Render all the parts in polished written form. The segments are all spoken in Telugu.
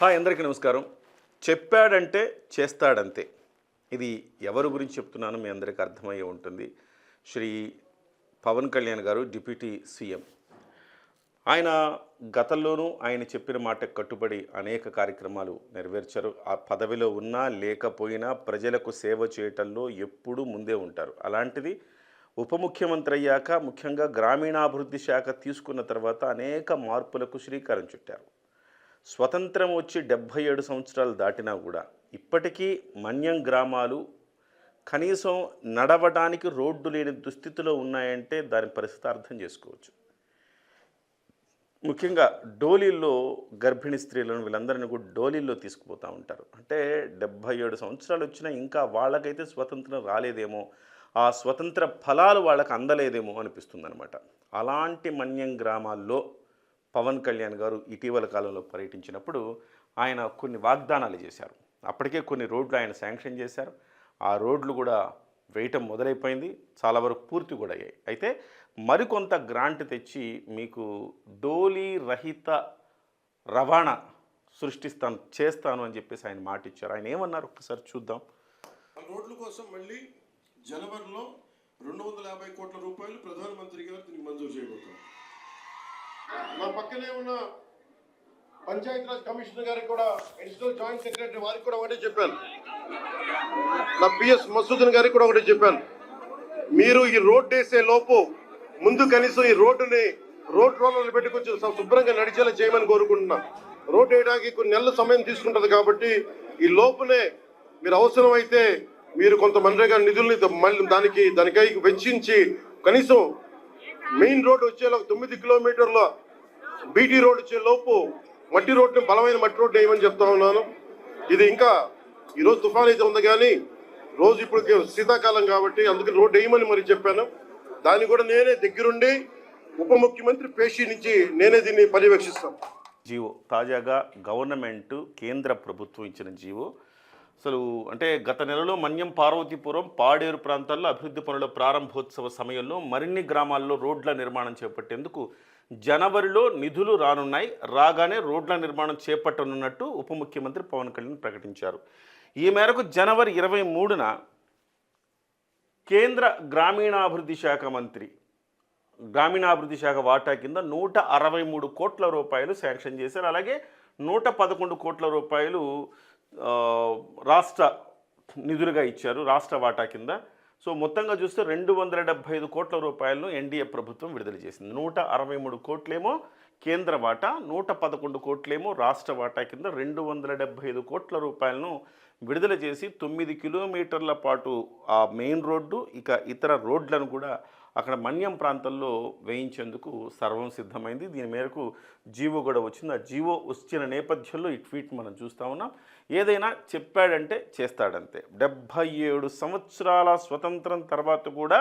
హాయ్ అందరికీ నమస్కారం. చెప్పాడంటే చేస్తాడంతే. ఇది ఎవరి గురించి చెప్తున్నానో మీ అందరికీ అర్థమయ్యే ఉంటుంది. శ్రీ పవన్ కళ్యాణ్ గారు డిప్యూటీ సీఎం. ఆయన గతంలోనూ ఆయన చెప్పిన మాటకు కట్టుబడి అనేక కార్యక్రమాలు నెరవేర్చారు. ఆ పదవిలో ఉన్నా లేకపోయినా ప్రజలకు సేవ చేయటంలో ఎప్పుడూ ముందే ఉంటారు. అలాంటిది ఉప ముఖ్యమంత్రి అయ్యాక ముఖ్యంగా గ్రామీణాభివృద్ధి శాఖ తీసుకున్న తర్వాత అనేక మార్పులకు శ్రీకారం చుట్టారు. స్వతంత్రం వచ్చి 77 సంవత్సరాలు దాటినా కూడా ఇప్పటికీ మన్యం గ్రామాలు కనీసం నడవడానికి రోడ్డు లేని దుస్థితిలో ఉన్నాయంటే దాని పరిస్థితి అర్థం చేసుకోవచ్చు. ముఖ్యంగా డోలీల్లో గర్భిణీ స్త్రీలను వీళ్ళందరినీ కూడా డోలీల్లో తీసుకుపోతూ ఉంటారు. అంటే 77 సంవత్సరాలు వచ్చినా ఇంకా వాళ్ళకైతే స్వతంత్రం రాలేదేమో, ఆ స్వతంత్ర ఫలాలు వాళ్ళకి అందలేదేమో అనిపిస్తుంది అనమాట. అలాంటి మన్యం గ్రామాల్లో పవన్ కళ్యాణ్ గారు ఇటీవల కాలంలో పర్యటించినప్పుడు ఆయన కొన్ని వాగ్దానాలు చేశారు. అప్పటికే కొన్ని రోడ్లు ఆయన శాంక్షన్ చేశారు. ఆ రోడ్లు కూడా వేయటం మొదలైపోయింది, చాలా వరకు పూర్తి కూడా అయ్యాయి. అయితే మరికొంత గ్రాంట్ తెచ్చి మీకు డోలీ రహిత రవాణా చేస్తాను అని చెప్పేసి ఆయన మాట ఇచ్చారు. ఆయన ఏమన్నారు ఒకసారి చూద్దాం. రోడ్ల కోసం మళ్ళీ జనవరిలో 250 కోట్ల రూపాయలు ప్రధానమంత్రి గారు దీనికి మంజూరు చేయబోతున్నారు. నా పక్కనే ఉన్న పంచాయతీరాజ్ కమిషనర్ గారికి కూడా, అడిషనల్ జాయింట్ సెక్రటరీ వారికి కూడా ఒకటే చెప్పాను. నా పిఎస్ మసూదన్ గారికి కూడా ఒకటే చెప్పాను. మీరు ఈ రోడ్ వేసే లోపు ముందు కనీసం ఈ రోడ్ రోలర్లు పెట్టి కొంచెం శుభ్రంగా నడిచేలా చేయమని కోరుకుంటున్నా. రోడ్ వేయడానికి కొన్ని నెలల సమయం తీసుకుంటుంది కాబట్టి ఈ లోపునే మీరు అవసరమైతే మీరు కొంత మనరేగా నిధుల్ని మళ్ళీ దానికై వెచ్చించి కనీసం మెయిన్ రోడ్ వచ్చేలా 9 కిలోమీటర్ల బీటీ రోడ్ వచ్చే లోపు మట్టి రోడ్ని బలమైన మట్టి రోడ్డు వేయమని చెప్తా ఉన్నాను. ఇది ఇంకా ఈరోజు తుఫాన్ అయితే ఉంది కానీ రోజు ఇప్పుడు శీతాకాలం కాబట్టి అందుకని రోడ్డు వేయమని మరి చెప్పాను. దాన్ని కూడా నేనే దగ్గరుండి ఉప ముఖ్యమంత్రి పేషీ నుంచి నేనే దీన్ని పర్యవేక్షిస్తాను. జీవో తాజాగా గవర్నమెంట్ కేంద్ర ప్రభుత్వం ఇచ్చిన జీవో అసలు అంటే గత నెలలో మన్యం, పార్వతీపురం, పాడేరు ప్రాంతాల్లో అభివృద్ధి పనుల ప్రారంభోత్సవ సమయంలో మరిన్ని గ్రామాల్లో రోడ్ల నిర్మాణం చేపట్టేందుకు జనవరిలో నిధులు రానున్నాయి. రాగానే రోడ్ల నిర్మాణం చేపట్టనున్నట్టు ఉప ముఖ్యమంత్రి పవన్ కళ్యాణ్ ప్రకటించారు. ఈ మేరకు జనవరి 23న కేంద్ర గ్రామీణాభివృద్ధి శాఖ మంత్రి గ్రామీణాభివృద్ధి శాఖ వాటా కింద 163 కోట్ల రూపాయలు శాంక్షన్ చేశారు. అలాగే 111 కోట్ల రూపాయలు రాష్ట్ర నిధులుగా ఇచ్చారు రాష్ట్ర వాటా కింద. సో మొత్తంగా చూస్తే 275 కోట్ల రూపాయలను ఎన్డీఏ ప్రభుత్వం విడుదల చేసింది. 163 కోట్లేమో కేంద్ర వాటా, 111 కోట్లేమో రాష్ట్ర వాటా కింద 275 కోట్ల రూపాయలను విడుదల చేసి 9 కిలోమీటర్ల పాటు ఆ మెయిన్ రోడ్డు ఇక ఇతర రోడ్లను కూడా అక్కడ మన్యం ప్రాంతంలో వేయించేందుకు సర్వం సిద్ధమైంది. దీని మేరకు జీవో కూడా వచ్చింది. ఆ జీవో వచ్చిన నేపథ్యంలో ఈ ట్వీట్ మనం చూస్తూ ఉన్నాం. ఏదైనా చెప్పాడంటే చేస్తాడంతే. 77 సంవత్సరాల స్వతంత్రం తర్వాత కూడా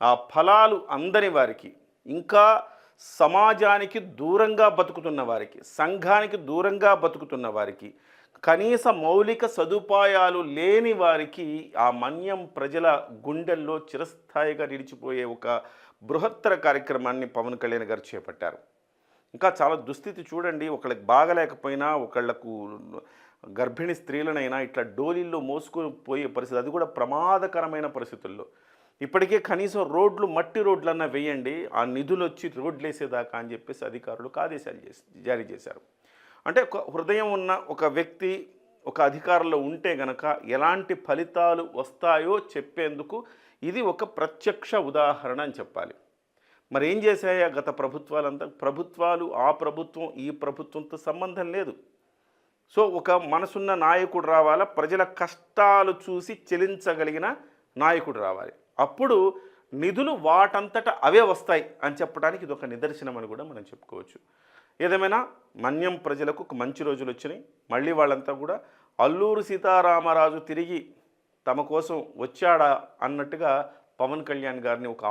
ఆ ఫలాలు అందని వారికి, ఇంకా సమాజానికి దూరంగా బతుకుతున్న వారికి, సంఘానికి దూరంగా బతుకుతున్న వారికి, కనీస మౌలిక సదుపాయాలు లేని వారికి ఆ మన్యం ప్రజల గుండెల్లో చిరస్థాయిగా నిలిచిపోయే ఒక బృహత్తర కార్యక్రమాన్ని పవన్ కళ్యాణ్ గారు చేపట్టారు. ఇంకా చాలా దుస్థితి చూడండి. ఒకళ్ళకి బాగలేకపోయినా, ఒకళ్లకు గర్భిణీ స్త్రీలనైనా ఇట్లా డోలీల్లో మోసుకొని పోయే పరిస్థితి, అది కూడా ప్రమాదకరమైన పరిస్థితుల్లో. ఇప్పటికే కనీసం రోడ్లు మట్టి రోడ్లన్నా వేయండి, ఆ నిధులు వచ్చి రోడ్లు వేసేదాకా అని చెప్పేసి అధికారులకు ఆదేశాలు జారీ చేశారు. అంటే ఒక హృదయం ఉన్న ఒక వ్యక్తి ఒక అధికారంలో ఉంటే గనక ఎలాంటి ఫలితాలు వస్తాయో చెప్పేందుకు ఇది ఒక ప్రత్యక్ష ఉదాహరణ అని చెప్పాలి. మరి ఏం చేశాయా గత ప్రభుత్వాలంతా? ప్రభుత్వాలు ఆ ప్రభుత్వం ఈ ప్రభుత్వంతో సంబంధం లేదు. సో ఒక మనసున్న నాయకుడు రావాలా, ప్రజల కష్టాలు చూసి చెలించగలిగిన నాయకుడు రావాలి. అప్పుడు నిధులు వాటంతట అవే వస్తాయి అని చెప్పడానికి ఇది ఒక నిదర్శనం అని కూడా మనం చెప్పుకోవచ్చు. ఏదేమైనా మన్యం ప్రజలకు ఒక మంచి రోజులు వచ్చినాయి. మళ్ళీ వాళ్ళంతా కూడా అల్లూరు సీతారామరాజు తిరిగి తమ కోసం వచ్చాడా అన్నట్టుగా పవన్ కళ్యాణ్ గారిని ఒక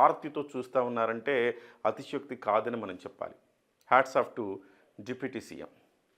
ఆర్తితో చూస్తూ ఉన్నారంటే అతిశయోక్తి కాదని మనం చెప్పాలి. Hats off to deputy CM.